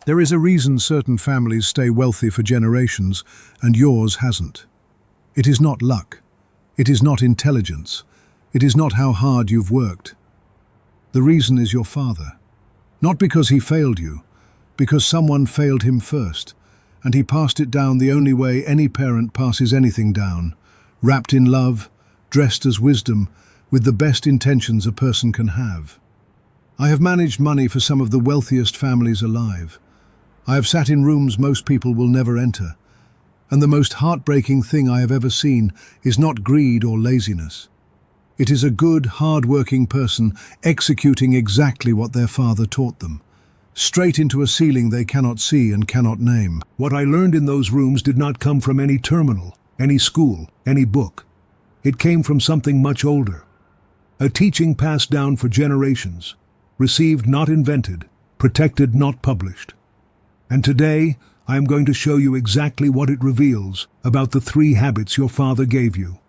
There is a reason certain families stay wealthy for generations and yours hasn't. It is not luck. It is not intelligence. It is not how hard you've worked. The reason is your father. Not because he failed you, because someone failed him first, and he passed it down the only way any parent passes anything down, wrapped in love, dressed as wisdom, with the best intentions a person can have. I have managed money for some of the wealthiest families alive. I have sat in rooms most people will never enter. And the most heartbreaking thing I have ever seen is not greed or laziness. It is a good, hard-working person executing exactly what their father taught them, straight into a ceiling they cannot see and cannot name. What I learned in those rooms did not come from any terminal, any school, any book. It came from something much older. A teaching passed down for generations, received not invented, protected not published. And today, I am going to show you exactly what it reveals about the 3 habits your father gave you,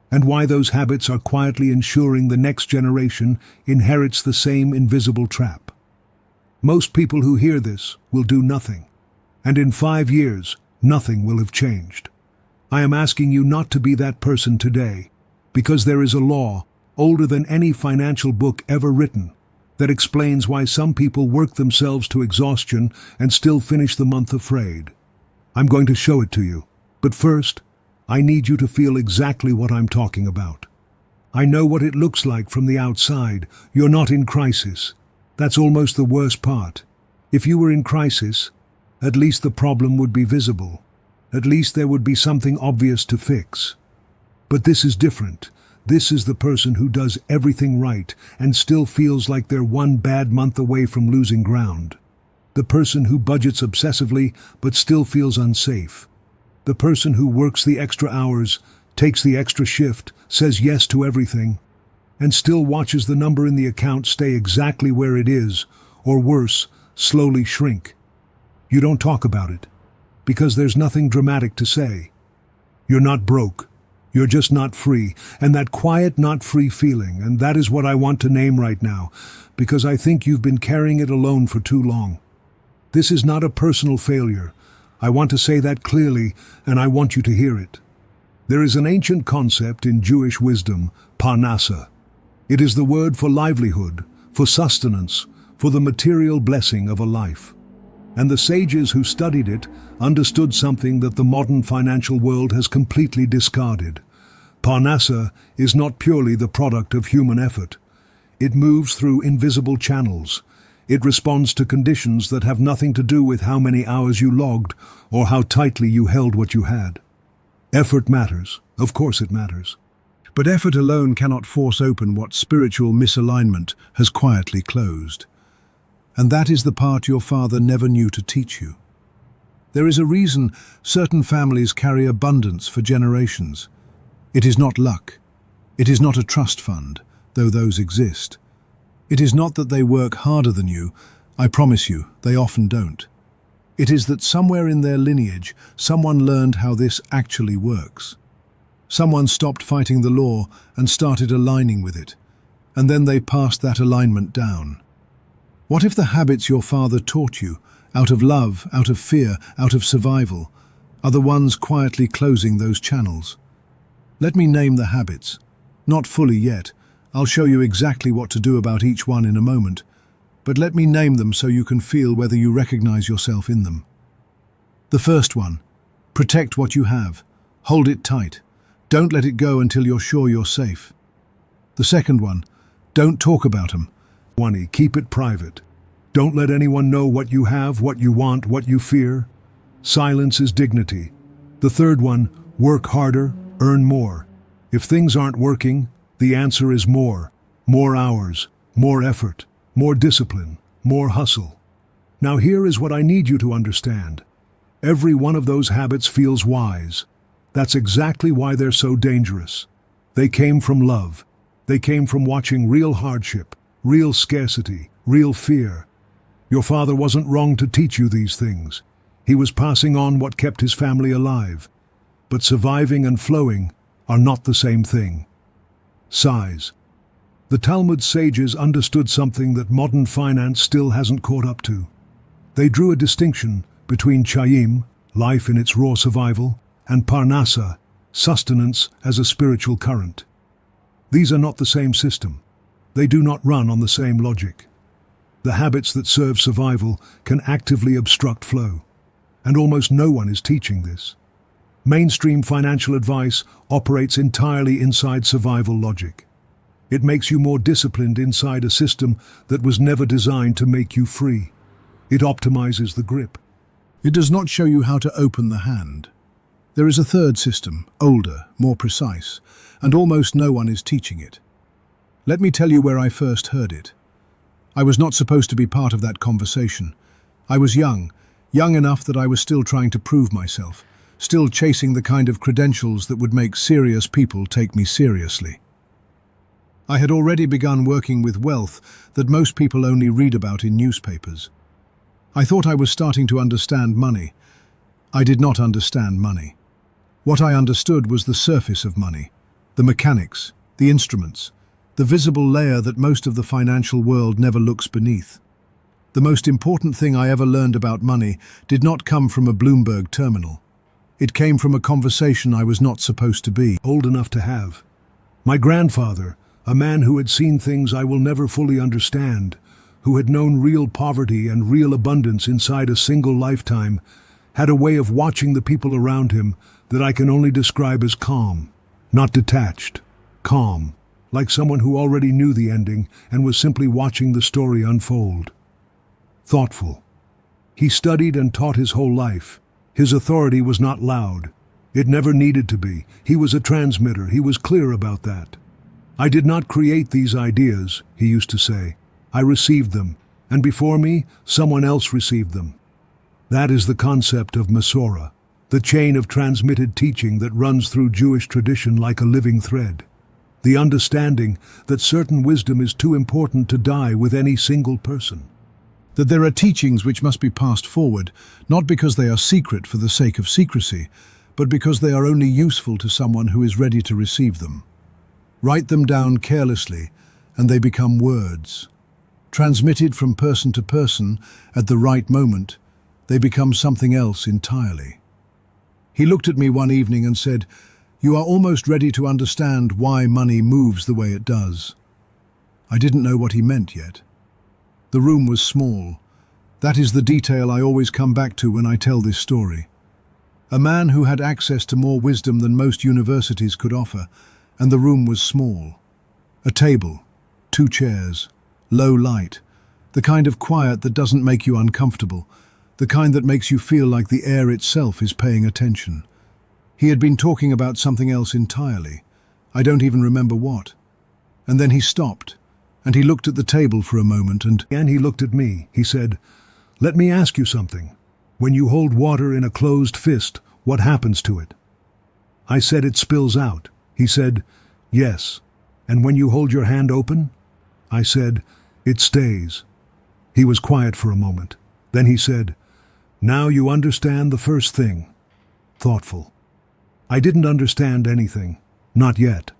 and why those habits are quietly ensuring the next generation inherits the same invisible trap. Most people who hear this will do nothing, and in 5 years, nothing will have changed. I am asking you not to be that person today, because there is a law, older than any financial book ever written, that explains why some people work themselves to exhaustion and still finish the month afraid. I'm going to show it to you, but first, I need you to feel exactly what I'm talking about. I know what it looks like from the outside. You're not in crisis. That's almost the worst part. If you were in crisis, at least the problem would be visible. At least there would be something obvious to fix. But this is different. This is the person who does everything right and still feels like they're one bad month away from losing ground. The person who budgets obsessively but still feels unsafe. The person who works the extra hours, takes the extra shift, says yes to everything, and still watches the number in the account stay exactly where it is, or worse, slowly shrink. You don't talk about it, because there's nothing dramatic to say. You're not broke. You're just not free, and that quiet not free feeling, and that is what I want to name right now, because I think you've been carrying it alone for too long. This is not a personal failure. I want to say that clearly, and I want you to hear it. There is an ancient concept in Jewish wisdom, parnasa. It is the word for livelihood, for sustenance, for the material blessing of a life. And the sages who studied it understood something that the modern financial world has completely discarded. Parnasa is not purely the product of human effort. It moves through invisible channels. It responds to conditions that have nothing to do with how many hours you logged or how tightly you held what you had. Effort matters. Of course it matters. But effort alone cannot force open what spiritual misalignment has quietly closed. And that is the part your father never knew to teach you. There is a reason certain families carry abundance for generations. It is not luck. It is not a trust fund, though those exist. It is not that they work harder than you. I promise you, they often don't. It is that somewhere in their lineage, someone learned how this actually works. Someone stopped fighting the law and started aligning with it, and then they passed that alignment down. What if the habits your father taught you, out of love, out of fear, out of survival, are the ones quietly closing those channels? Let me name the habits. Not fully yet. I'll show you exactly what to do about each one in a moment. But let me name them so you can feel whether you recognize yourself in them. The first one, protect what you have. Hold it tight. Don't let it go until you're sure you're safe. The second one, don't talk about them. Keep it private. Don't let anyone know what you have, what you want, what you fear. Silence is dignity. The third one, work harder, earn more. If things aren't working, the answer is more. More hours, more effort, more discipline, more hustle. Now here is what I need you to understand. Every one of those habits feels wise. That's exactly why they're so dangerous. They came from love. They came from watching real hardship, real scarcity, real fear. Your father wasn't wrong to teach you these things. He was passing on what kept his family alive. But surviving and flowing are not the same thing. Size. The Talmud sages understood something that modern finance still hasn't caught up to. They drew a distinction between chayim, life in its raw survival, and parnasa, sustenance as a spiritual current. These are not the same system. They do not run on the same logic. The habits that serve survival can actively obstruct flow, and almost no one is teaching this. Mainstream financial advice operates entirely inside survival logic. It makes you more disciplined inside a system that was never designed to make you free. It optimizes the grip. It does not show you how to open the hand. There is a third system, older, more precise, and almost no one is teaching it. Let me tell you where I first heard it. I was not supposed to be part of that conversation. I was young enough that I was still trying to prove myself, still chasing the kind of credentials that would make serious people take me seriously. I had already begun working with wealth that most people only read about in newspapers. I thought I was starting to understand money. I did not understand money. What I understood was the surface of money, the mechanics, the instruments, the visible layer that most of the financial world never looks beneath. The most important thing I ever learned about money did not come from a Bloomberg terminal. It came from a conversation I was not supposed to be Old enough to have. My grandfather, a man who had seen things I will never fully understand, who had known real poverty and real abundance inside a single lifetime, had a way of watching the people around him that I can only describe as calm, not detached, calm, like someone who already knew the ending and was simply watching the story unfold. Thoughtful. He studied and taught his whole life. His authority was not loud. It never needed to be. He was a transmitter. He was clear about that. I did not create these ideas, he used to say. I received them, and before me, someone else received them. That is the concept of Masorah, the chain of transmitted teaching that runs through Jewish tradition like a living thread. The understanding that certain wisdom is too important to die with any single person. that there are teachings which must be passed forward, not because they are secret for the sake of secrecy, but because they are only useful to someone who is ready to receive them. Write them down carelessly, and they become words. Transmitted from person to person at the right moment, they become something else entirely. He looked at me one evening and said, "You are almost ready to understand why money moves the way it does." I didn't know what he meant yet. The room was small. That is the detail I always come back to when I tell this story. A man who had access to more wisdom than most universities could offer, and the room was small. A table, 2 chairs, low light, the kind of quiet that doesn't make you uncomfortable, the kind that makes you feel like the air itself is paying attention. He had been talking about something else entirely. I don't even remember what. And then he stopped, and he looked at the table for a moment, and he looked at me. He said, "Let me ask you something. When you hold water in a closed fist, what happens to it?" I said, "It spills out." He said, "Yes. And when you hold your hand open?" I said, "It stays." He was quiet for a moment. Then he said, "Now you understand the first thing." Thoughtful. I didn't understand anything. Not yet.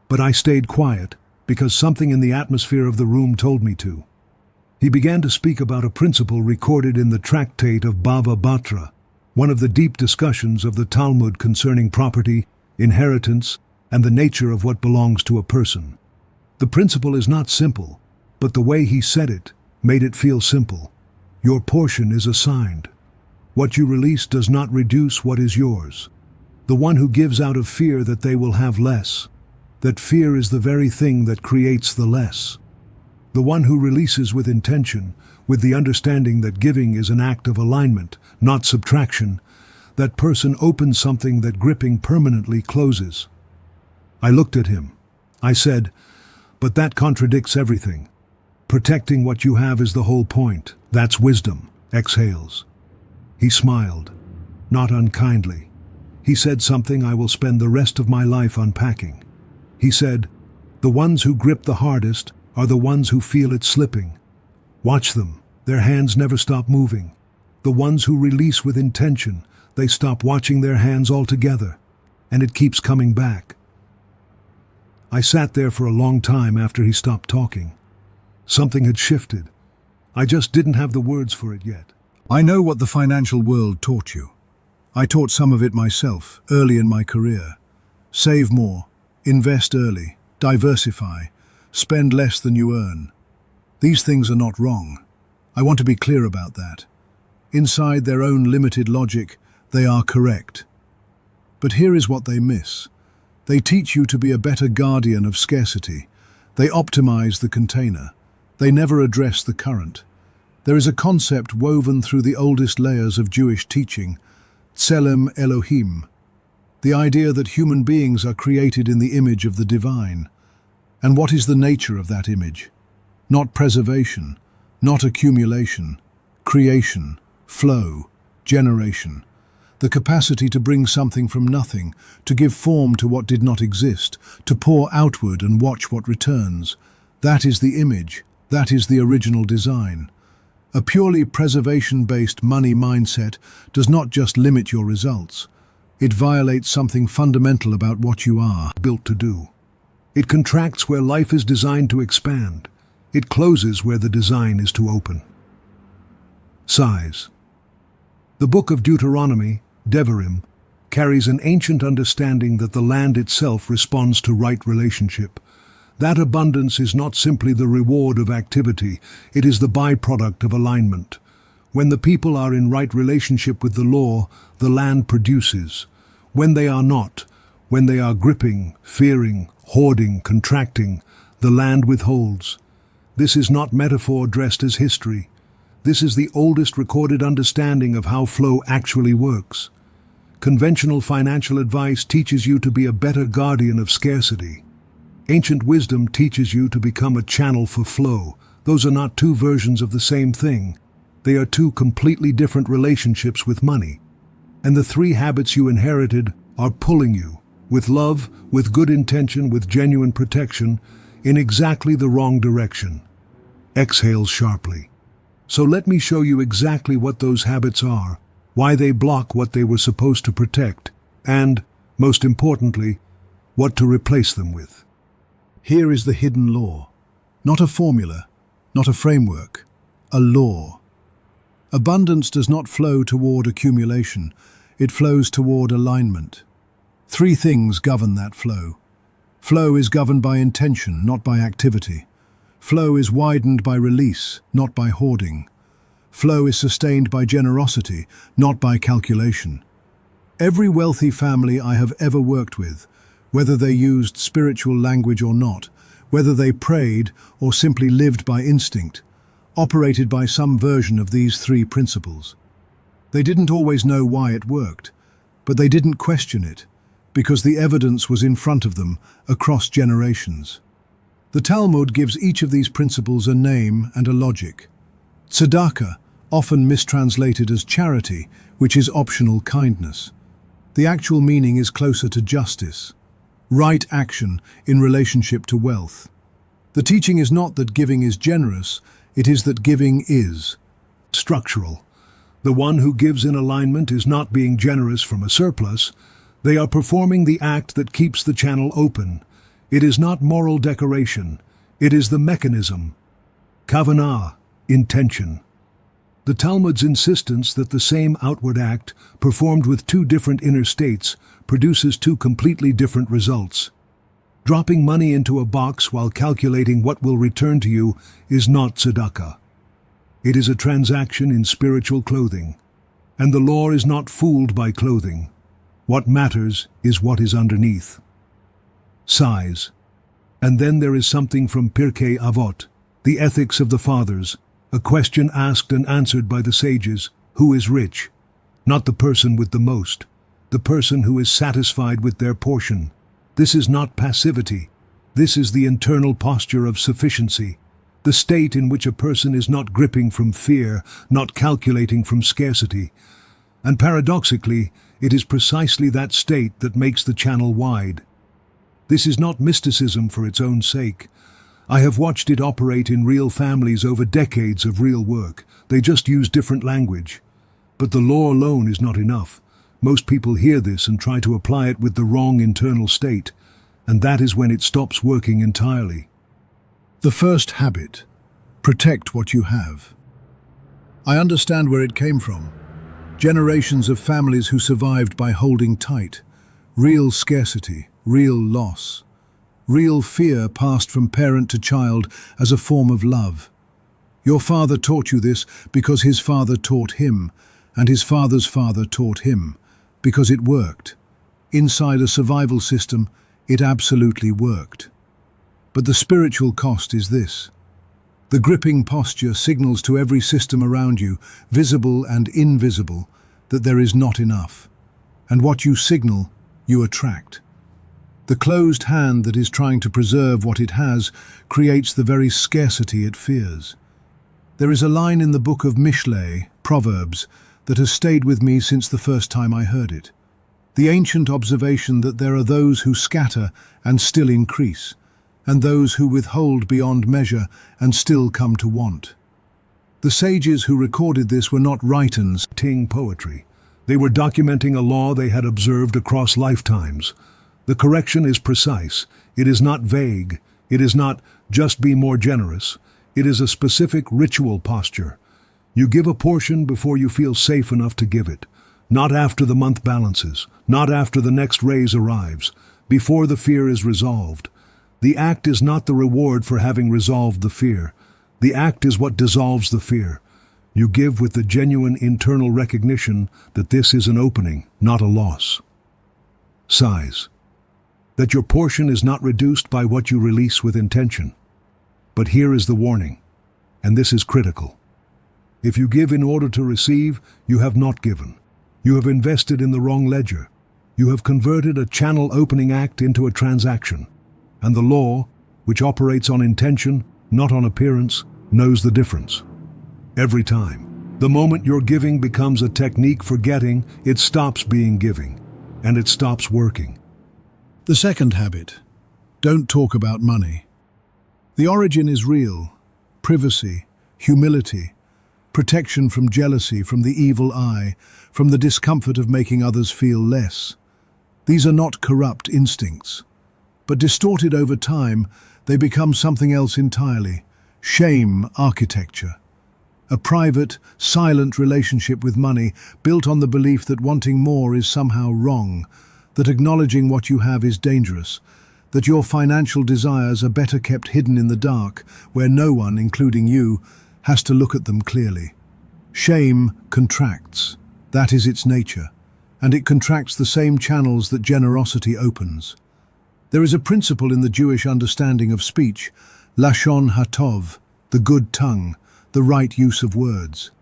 But I stayed quiet, because something in the atmosphere of the room told me to. He began to speak about a principle recorded in the tractate of Bava Batra, one of the deep discussions of the Talmud concerning property, inheritance, and the nature of what belongs to a person. The principle is not simple, but the way he said it made it feel simple. Your portion is assigned. What you release does not reduce what is yours. The one who gives out of fear that they will have less, that fear is the very thing that creates the less. The one who releases with intention, with the understanding that giving is an act of alignment, not subtraction, that person opens something that gripping permanently closes. I looked at him. I said, "But that contradicts everything. Protecting what you have is the whole point. That's wisdom." Exhales. He smiled, not unkindly. He said something I will spend the rest of my life unpacking. He said, "The ones who grip the hardest are the ones who feel it slipping. Watch them. Their hands never stop moving. The ones who release with intention, they stop watching their hands altogether, and it keeps coming back." I sat there for a long time after he stopped talking. Something had shifted. I just didn't have the words for it yet. I know what the financial world taught you. I taught some of it myself, early in my career. Save more, invest early, diversify, spend less than you earn. These things are not wrong. I want to be clear about that. Inside their own limited logic, they are correct. But here is what they miss. They teach you to be a better guardian of scarcity. They optimize the container. They never address the current. There is a concept woven through the oldest layers of Jewish teaching, Tselem Elohim, the idea that human beings are created in the image of the divine. And what is the nature of that image? Not preservation, not accumulation, creation, flow, generation. The capacity to bring something from nothing, to give form to what did not exist, to pour outward and watch what returns. That is the image, that is the original design. A purely preservation-based money mindset does not just limit your results. It violates something fundamental about what you are built to do. It contracts where life is designed to expand. It closes where the design is to open. Size. The book of Deuteronomy, Devarim, carries an ancient understanding that the land itself responds to right relationship. That abundance is not simply the reward of activity, it is the byproduct of alignment. When the people are in right relationship with the law, the land produces. When they are not, when they are gripping, fearing, hoarding, contracting, the land withholds. This is not metaphor dressed as history. This is the oldest recorded understanding of how flow actually works. Conventional financial advice teaches you to be a better guardian of scarcity. Ancient wisdom teaches you to become a channel for flow. Those are not two versions of the same thing. They are two completely different relationships with money. And the three habits you inherited are pulling you, with love, with good intention, with genuine protection, in exactly the wrong direction. Exhale sharply. So let me show you exactly what those habits are, why they block what they were supposed to protect, and, most importantly, what to replace them with. Here is the hidden law. Not a formula, not a framework, a law. Abundance does not flow toward accumulation, it flows toward alignment. Three things govern that flow. Flow is governed by intention, not by activity. Flow is widened by release, not by hoarding. Flow is sustained by generosity, not by calculation. Every wealthy family I have ever worked with, whether they used spiritual language or not, whether they prayed or simply lived by instinct, operated by some version of these three principles. They didn't always know why it worked, but they didn't question it, because the evidence was in front of them across generations. The Talmud gives each of these principles a name and a logic. Tzedakah, often mistranslated as charity, which is optional kindness. The actual meaning is closer to justice. Right action in relationship to wealth. The teaching is not that giving is generous, it is that giving is structural. The one who gives in alignment is not being generous from a surplus. They are performing the act that keeps the channel open. It is not moral decoration. It is the mechanism. Kavanah, intention. The Talmud's insistence that the same outward act, performed with two different inner states, produces two completely different results. Dropping money into a box while calculating what will return to you is not tzedakah. It is a transaction in spiritual clothing. And the law is not fooled by clothing. What matters is what is underneath. Size. And then there is something from Pirkei Avot, the ethics of the fathers, a question asked and answered by the sages: who is rich? Not the person with the most, the person who is satisfied with their portion. This is not passivity. This is the internal posture of sufficiency, the state in which a person is not gripping from fear, not calculating from scarcity. And paradoxically, it is precisely that state that makes the channel wide. This is not mysticism for its own sake. I have watched it operate in real families over decades of real work. They just use different language. But the law alone is not enough. Most people hear this and try to apply it with the wrong internal state, and that is when it stops working entirely. The first habit: protect what you have. I understand where it came from. Generations of families who survived by holding tight. Real scarcity, real loss. Real fear passed from parent to child as a form of love. Your father taught you this because his father taught him, and his father's father taught him, because it worked. Inside a survival system, it absolutely worked. But the spiritual cost is this. The gripping posture signals to every system around you, visible and invisible, that there is not enough. And what you signal, you attract. The closed hand that is trying to preserve what it has creates the very scarcity it fears. There is a line in the book of Mishlei, Proverbs, that has stayed with me since the first time I heard it. The ancient observation that there are those who scatter and still increase, and those who withhold beyond measure and still come to want. The sages who recorded this were not writings, Poetry. They were documenting a law they had observed across lifetimes. The correction is precise. It is not vague. It is not just be more generous. It is a specific ritual posture. You give a portion before you feel safe enough to give it. Not after the month balances. Not after the next raise arrives. Before the fear is resolved. The act is not the reward for having resolved the fear. The act is what dissolves the fear. You give with the genuine internal recognition that this is an opening, not a loss. Size. That your portion is not reduced by what you release with intention. But here is the warning, and this is critical. If you give in order to receive, you have not given. You have invested in the wrong ledger. You have converted a channel opening act into a transaction. And the law, which operates on intention, not on appearance, knows the difference. Every time. The moment your giving becomes a technique for getting, it stops being giving, and it stops working. The second habit, don't talk about money. The origin is real, privacy, humility, protection from jealousy, from the evil eye, from the discomfort of making others feel less. These are not corrupt instincts, but distorted over time, they become something else entirely, shame architecture. A private, silent relationship with money built on the belief that wanting more is somehow wrong, that acknowledging what you have is dangerous, that your financial desires are better kept hidden in the dark, where no one, including you, has to look at them clearly. Shame contracts. That is its nature, and it contracts the same channels that generosity opens. There is a principle in the Jewish understanding of speech, Lashon HaTov, the good tongue, the right use of words.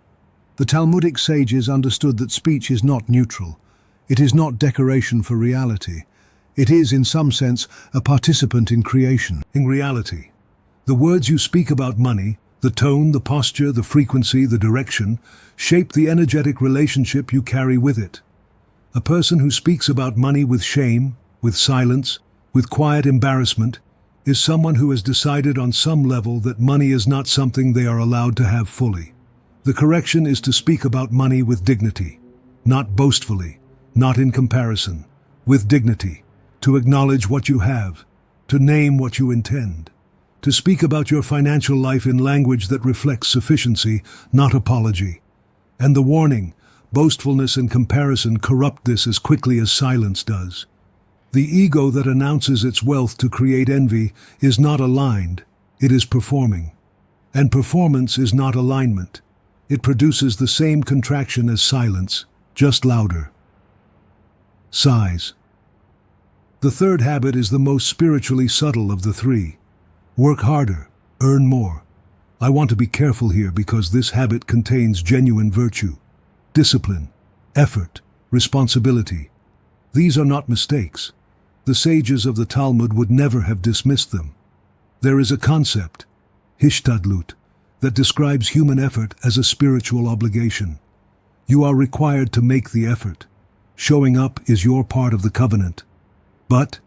The Talmudic sages understood that speech is not neutral. It is not decoration for reality. It is, in some sense, a participant in creation. In reality, the words you speak about money, the tone, the posture, the frequency, the direction, shape the energetic relationship you carry with it. A person who speaks about money with shame, with silence, with quiet embarrassment, is someone who has decided on some level that money is not something they are allowed to have fully. The correction is to speak about money with dignity, not boastfully, not in comparison, with dignity, to acknowledge what you have, to name what you intend, to speak about your financial life in language that reflects sufficiency, not apology. And the warning, boastfulness and comparison corrupt this as quickly as silence does. The ego that announces its wealth to create envy is not aligned, it is performing. And performance is not alignment. It produces the same contraction as silence, just louder. Size. The third habit is the most spiritually subtle of the three. Work harder, earn more. I want to be careful here because this habit contains genuine virtue, discipline, effort, responsibility. These are not mistakes. The sages of the Talmud would never have dismissed them. There is a concept, hishtadlut, that describes human effort as a spiritual obligation. You are required to make the effort. Showing up is your part of the covenant. But,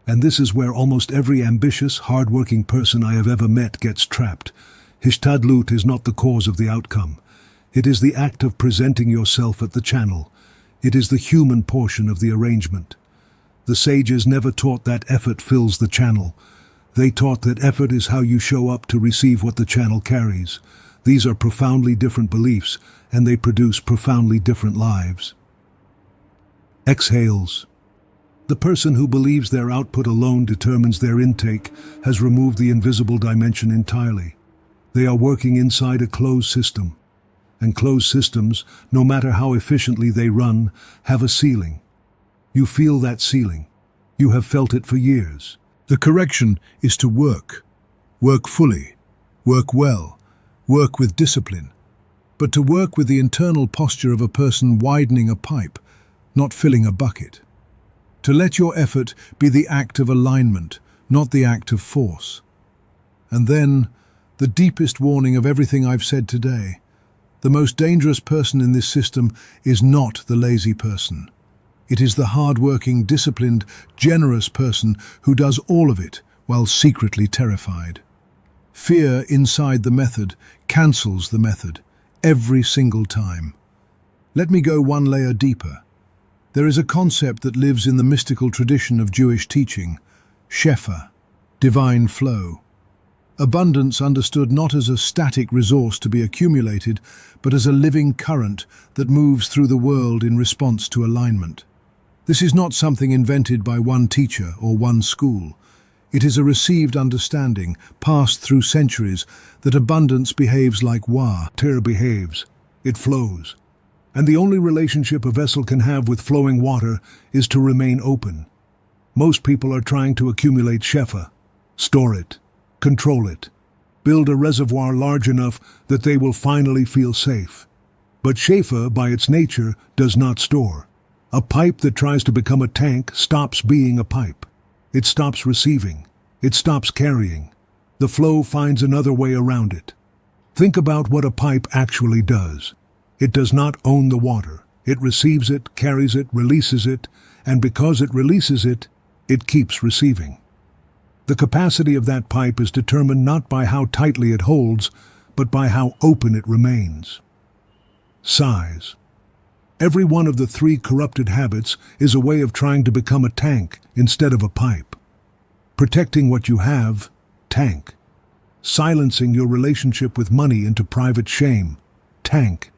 and this is where almost every ambitious, hard-working person I have ever met gets trapped, hishtadlut is not the cause of the outcome. It is the act of presenting yourself at the channel. It is the human portion of the arrangement. The sages never taught that effort fills the channel. They taught that effort is how you show up to receive what the channel carries. These are profoundly different beliefs, and they produce profoundly different lives. Exhales. The person who believes their output alone determines their intake has removed the invisible dimension entirely. They are working inside a closed system. And closed systems, no matter how efficiently they run, have a ceiling. You feel that ceiling. You have felt it for years. The correction is to work. Work fully. Work well. Work with discipline. But to work with the internal posture of a person widening a pipe, not filling a bucket. To let your effort be the act of alignment, not the act of force. And then, the deepest warning of everything I've said today. The most dangerous person in this system is not the lazy person. It is the hard-working, disciplined, generous person who does all of it while secretly terrified. Fear inside the method cancels the method every single time. Let me go one layer deeper. There is a concept that lives in the mystical tradition of Jewish teaching, shefa, divine flow. Abundance understood not as a static resource to be accumulated, but as a living current that moves through the world in response to alignment. This is not something invented by one teacher or one school. It is a received understanding, passed through centuries, that abundance behaves like water behaves. It flows. And the only relationship a vessel can have with flowing water is to remain open. Most people are trying to accumulate shefa, store it, control it, build a reservoir large enough that they will finally feel safe. But shefa, by its nature, does not store. A pipe that tries to become a tank stops being a pipe. It stops receiving. It stops carrying. The flow finds another way around it. Think about what a pipe actually does. It does not own the water. It receives it, carries it, releases it, and because it releases it, it keeps receiving. The capacity of that pipe is determined not by how tightly it holds, but by how open it remains. Size. Every one of the 3 corrupted habits is a way of trying to become a tank instead of a pipe. Protecting what you have, tank. Silencing your relationship with money into private shame, tank.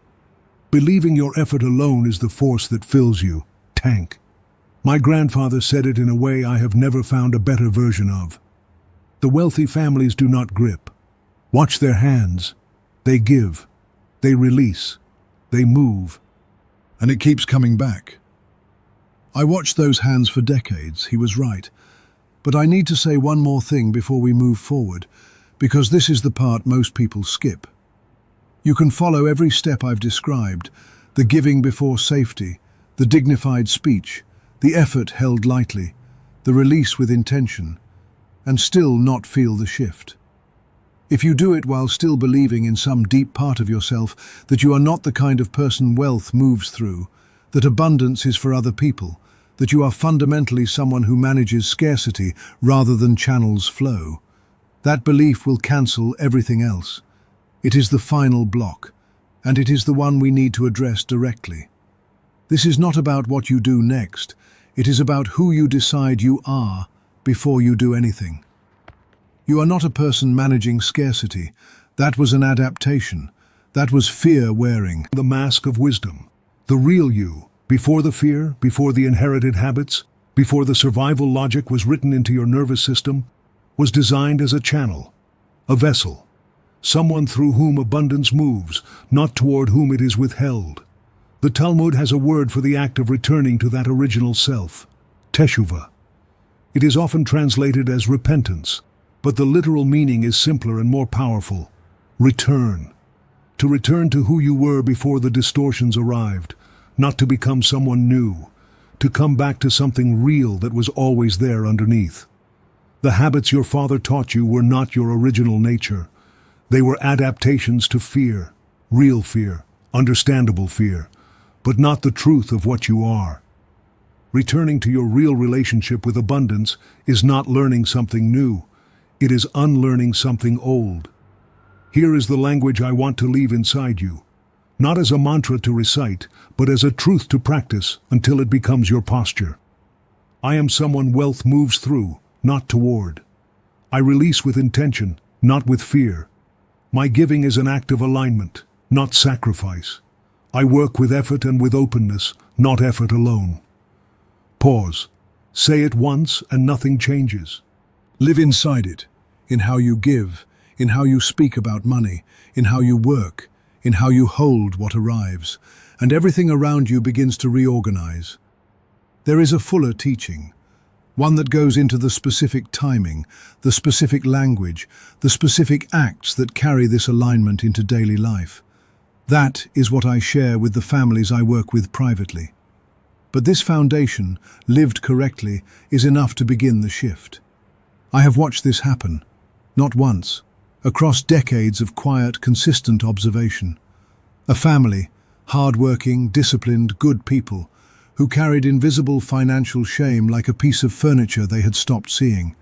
Believing your effort alone is the force that fills you, tank. My grandfather said it in a way I have never found a better version of. The wealthy families do not grip. Watch their hands. They give. They release. They move. And it keeps coming back. I watched those hands for decades, he was right. But I need to say one more thing before we move forward, because this is the part most people skip. You can follow every step I've described, the giving before safety, the dignified speech, the effort held lightly, the release with intention, and still not feel the shift. If you do it while still believing in some deep part of yourself that you are not the kind of person wealth moves through, that abundance is for other people, that you are fundamentally someone who manages scarcity rather than channels flow, that belief will cancel everything else. It is the final block, and it is the one we need to address directly. This is not about what you do next. It is about who you decide you are before you do anything. You are not a person managing scarcity. That was an adaptation. That was fear wearing the mask of wisdom. The real you, before the fear, before the inherited habits, before the survival logic was written into your nervous system, was designed as a channel, a vessel, someone through whom abundance moves, not toward whom it is withheld. The Talmud has a word for the act of returning to that original self, teshuvah. It is often translated as repentance, but the literal meaning is simpler and more powerful. Return. To return to who you were before the distortions arrived, not to become someone new, to come back to something real that was always there underneath. The habits your father taught you were not your original nature. They were adaptations to fear, real fear, understandable fear, but not the truth of what you are. Returning to your real relationship with abundance is not learning something new. It is unlearning something old. Here is the language I want to leave inside you, not as a mantra to recite, but as a truth to practice until it becomes your posture. I am someone wealth moves through, not toward. I release with intention, not with fear. My giving is an act of alignment, not sacrifice. I work with effort and with openness, not effort alone. Pause. Say it once and nothing changes. Live inside it, in how you give, in how you speak about money, in how you work, in how you hold what arrives, and everything around you begins to reorganize. There is a fuller teaching, one that goes into the specific timing, the specific language, the specific acts that carry this alignment into daily life. That is what I share with the families I work with privately. But this foundation, lived correctly, is enough to begin the shift. I have watched this happen, not once, across decades of quiet, consistent observation. A family, hard-working, disciplined, good people, who carried invisible financial shame like a piece of furniture they had stopped seeing.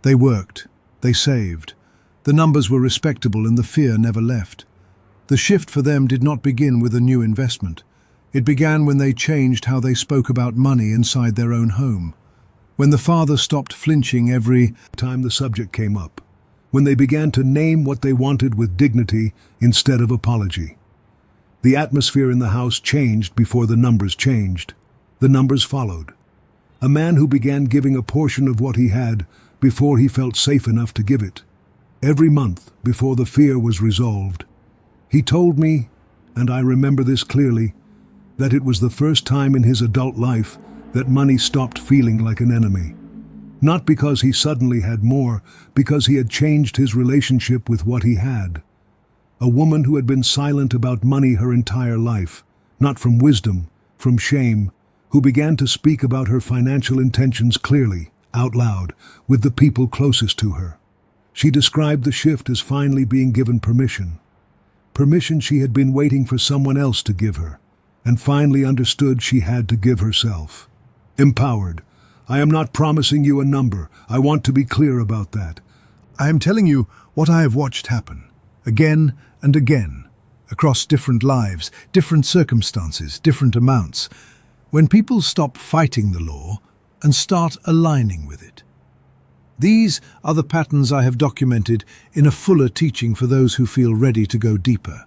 They worked, they saved. The numbers were respectable and the fear never left. The shift for them did not begin with a new investment. It began when they changed how they spoke about money inside their own home. When the father stopped flinching every time the subject came up. When they began to name what they wanted with dignity instead of apology. The atmosphere in the house changed before the numbers changed. The numbers followed. A man who began giving a portion of what he had before he felt safe enough to give it. Every month, before the fear was resolved. He told me, and I remember this clearly, that it was the first time in his adult life that money stopped feeling like an enemy. Not because he suddenly had more, because he had changed his relationship with what he had. A woman who had been silent about money her entire life, not from wisdom, from shame, who began to speak about her financial intentions clearly, out loud, with the people closest to her. She described the shift as finally being given permission. Permission she had been waiting for someone else to give her, and finally understood she had to give herself. Empowered. I am not promising you a number. I want to be clear about that. I am telling you what I have watched happen, again and again, across different lives, different circumstances, different amounts, when people stop fighting the law and start aligning with it. These are the patterns I have documented in a fuller teaching for those who feel ready to go deeper.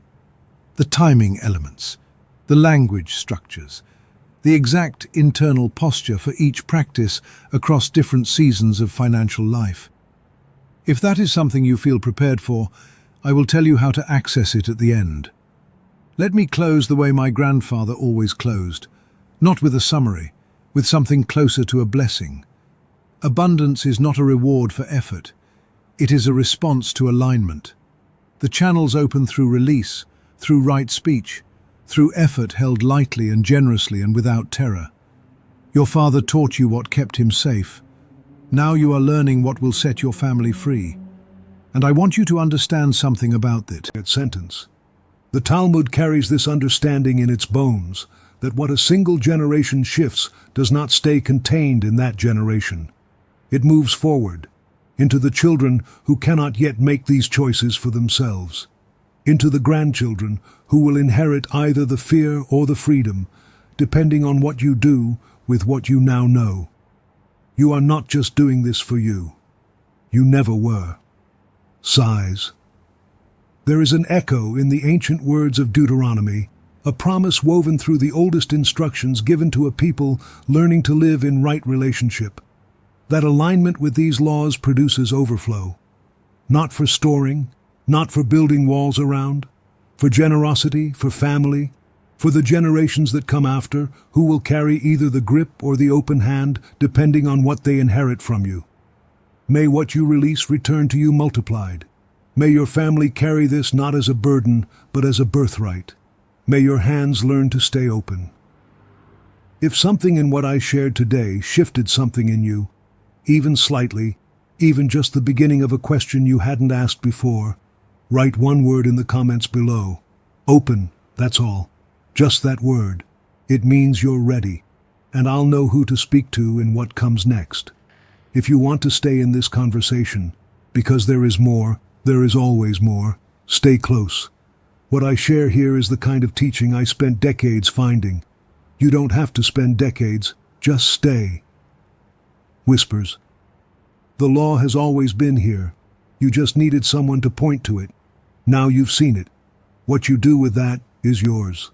The timing elements, the language structures, the exact internal posture for each practice across different seasons of financial life. If that is something you feel prepared for, I will tell you how to access it at the end. Let me close the way my grandfather always closed, not with a summary, with something closer to a blessing. Abundance is not a reward for effort. It is a response to alignment. The channels open through release, through right speech, through effort held lightly and generously and without terror. Your father taught you what kept him safe. Now you are learning what will set your family free. And I want you to understand something about it. Sentence. The Talmud carries this understanding in its bones, that what a single generation shifts does not stay contained in that generation. It moves forward, into the children who cannot yet make these choices for themselves, into the grandchildren who will inherit either the fear or the freedom, depending on what you do with what you now know. You are not just doing this for you. You never were. Sighs. There is an echo in the ancient words of Deuteronomy, a promise woven through the oldest instructions given to a people learning to live in right relationship. That alignment with these laws produces overflow. Not for storing, not for building walls around, for generosity, for family, for the generations that come after, who will carry either the grip or the open hand, depending on what they inherit from you. May what you release return to you multiplied. May your family carry this not as a burden, but as a birthright. May your hands learn to stay open. If something in what I shared today shifted something in you, even slightly, even just the beginning of a question you hadn't asked before, write one word in the comments below. Open, that's all. Just that word. It means you're ready, and I'll know who to speak to in what comes next. If you want to stay in this conversation, because there is more, there is always more, stay close. What I share here is the kind of teaching I spent decades finding. You don't have to spend decades, just stay. Whispers. The law has always been here. You just needed someone to point to it. Now you've seen it. What you do with that is yours.